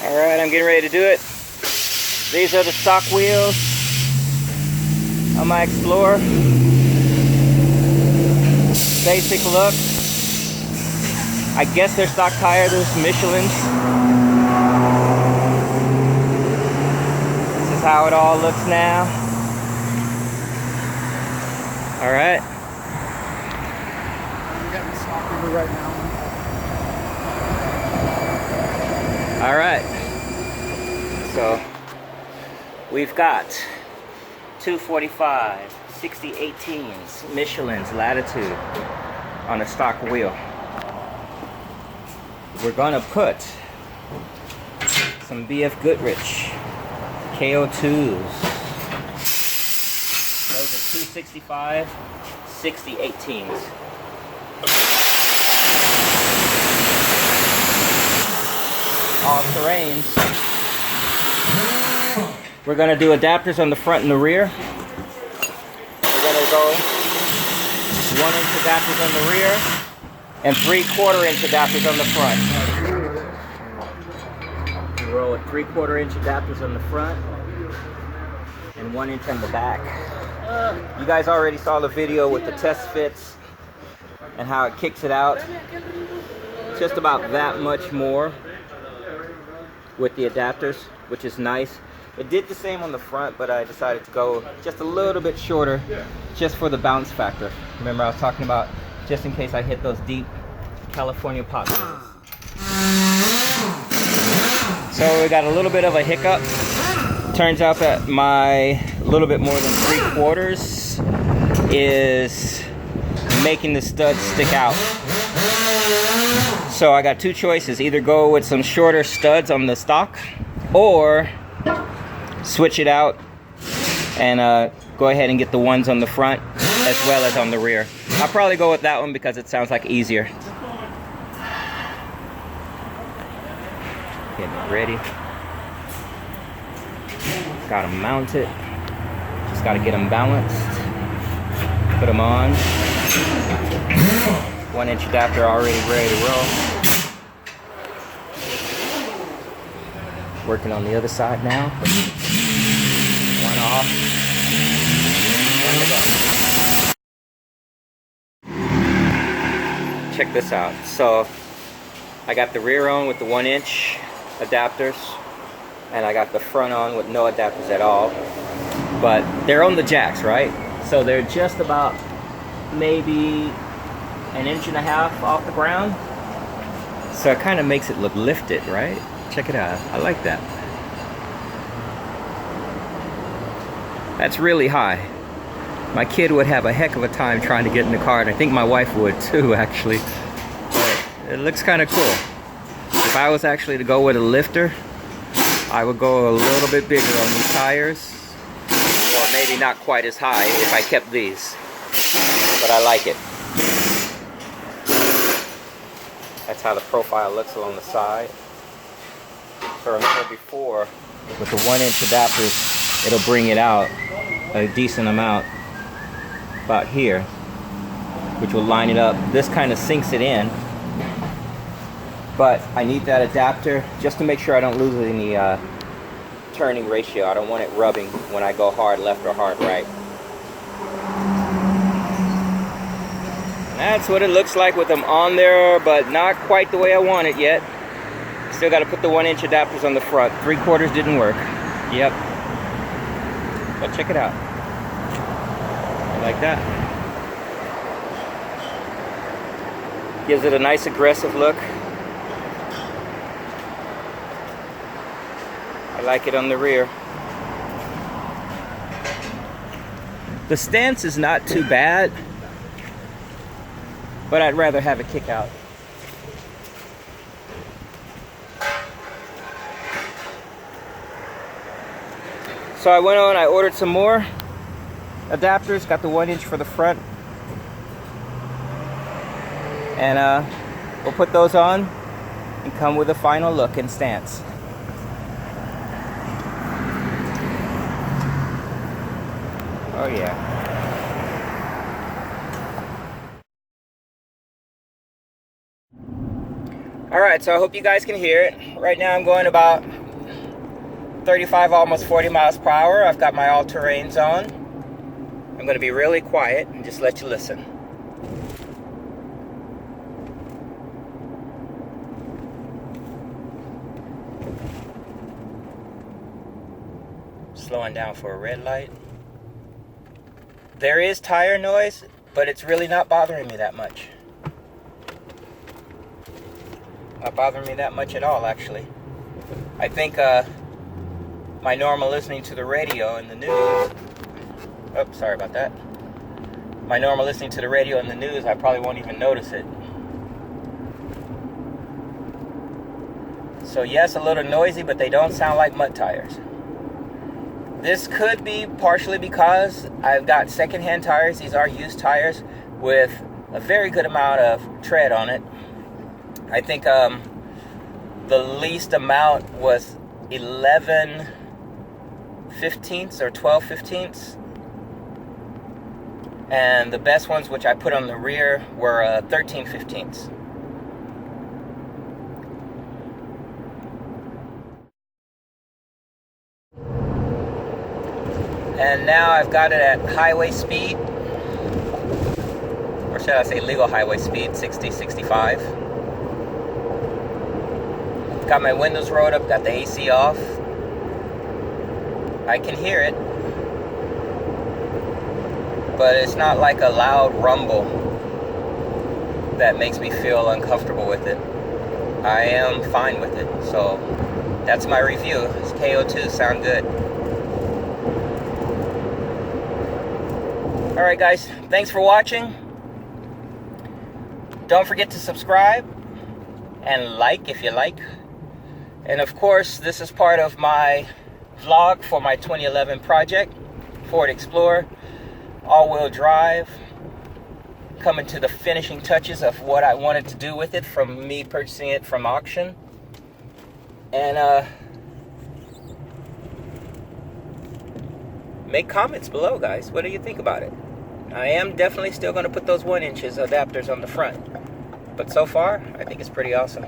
Alright, I'm getting ready to do it. These are the stock wheels on my Explorer. Basic look. I guess they're stock tires, those Michelin's. This is how it all looks now. Alright. I'm getting the stock number right now. Alright. So we've got 245 6018s Michelin's Latitude on a stock wheel. We're gonna put some BFGoodrich K02s. Those are 265 6018s. All terrains. We're going to do adapters on the front and the rear. We're going to go 1-inch adapters on the rear and 3/4-inch adapters on the front. We roll with 3/4-inch adapters on the front and 1 inch on the back. You guys already saw the video with the test fits and how it kicks it out. Just about that much more with the adapters, which is nice. It did the same on the front, but I decided to go just a little bit shorter just for the bounce factor. Remember I was talking about just in case I hit those deep California potholes. So we got a little bit of a hiccup. Turns out that my little bit more than 3/4 is making the studs stick out. So I got two choices, either go with some shorter studs on the stock or switch it out and go ahead and get the ones on the front as well as on the rear. I'll probably go with that one because it sounds like easier. Getting it ready. Got them mounted. Just got to get them balanced. Put them on. 1-inch adapter already ready to roll. Working on the other side now. One off. One to go. Check this out. So I got the rear on with the 1-inch adapters, and I got the front on with no adapters at all. But they're on the jacks, right? So they're just about maybe 1.5 inches off the ground. So it kind of makes it look lifted, right? Check it out. I like that. That's really high. My kid would have a heck of a time trying to get in the car, and I think my wife would too, actually. But it looks kind of cool. If I was actually to go with a lifter, I would go a little bit bigger on these tires, or maybe not quite as high if I kept these. But I like it. That's how the profile looks along the side. So remember before, with the 1-inch adapters, it'll bring it out a decent amount about here, which will line it up. This kind of sinks it in, but I need that adapter just to make sure I don't lose any turning ratio. I don't want it rubbing when I go hard left or hard right. That's what it looks like with them on there, but not quite the way I want it yet. Still got to put the 1-inch adapters on the front. 3/4 didn't work. Yep. But check it out. I like that. Gives it a nice aggressive look. I like it on the rear. The stance is not too bad, but I'd rather have it kick out. So I went on, I ordered some more adapters, got the 1-inch for the front, and we'll put those on and come with a final look and stance. Oh yeah. Alright, so I hope you guys can hear it. Right now I'm going about 35, almost 40 miles per hour. I've got my all-terrain zone. I'm going to be really quiet and just let you listen. Slowing down for a red light. There is tire noise, but it's really not bothering me that much. Not bothering me that much at all, actually. I think my normal listening to the radio and the news. Oh, sorry about that. My normal listening to the radio and the news, I probably won't even notice it. So yes, a little noisy, but they don't sound like mud tires. This could be partially because I've got secondhand tires. These are used tires with a very good amount of tread on it. I think the least amount was 11/15 or 12/15. And the best ones, which I put on the rear, were 13/15. And now I've got it at highway speed, or should I say legal highway speed, 60, 65. Got my windows rolled up, got the AC off. I can hear it, but it's not like a loud rumble that makes me feel uncomfortable with it. I am fine with it, so that's my review. It's K02, sound good. Alright guys, thanks for watching. Don't forget to subscribe and like if you like. And of course, this is part of my vlog for my 2011 project, Ford Explorer, all-wheel drive. Coming to the finishing touches of what I wanted to do with it from me purchasing it from auction. And make comments below, guys. What do you think about it? I am definitely still going to put those 1-inch adapters on the front. But so far, I think it's pretty awesome.